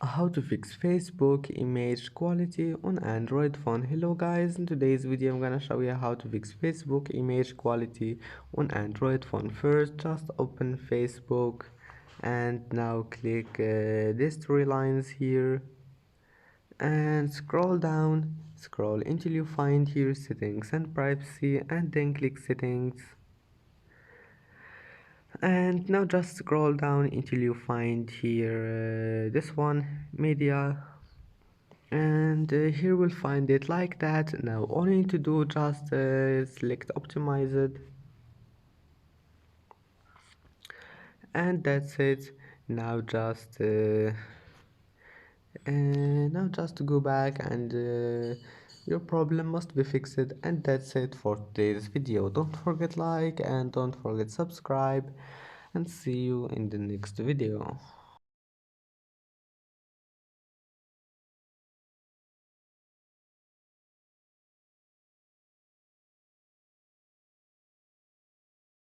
How to fix Facebook image quality on Android phone. Hello guys, in today's video I'm gonna show you how to fix Facebook image quality on Android phone. First, just open Facebook and now click these three lines here and scroll until you find here settings and privacy, and then click settings. And now just scroll down until you find here this one, media, and here we'll find it like that. Now all you need to do, just select optimize it, and that's it. Now just go back, and your problem must be fixed. And that's it for today's video. Don't forget like and don't forget subscribe, and see you in the next video.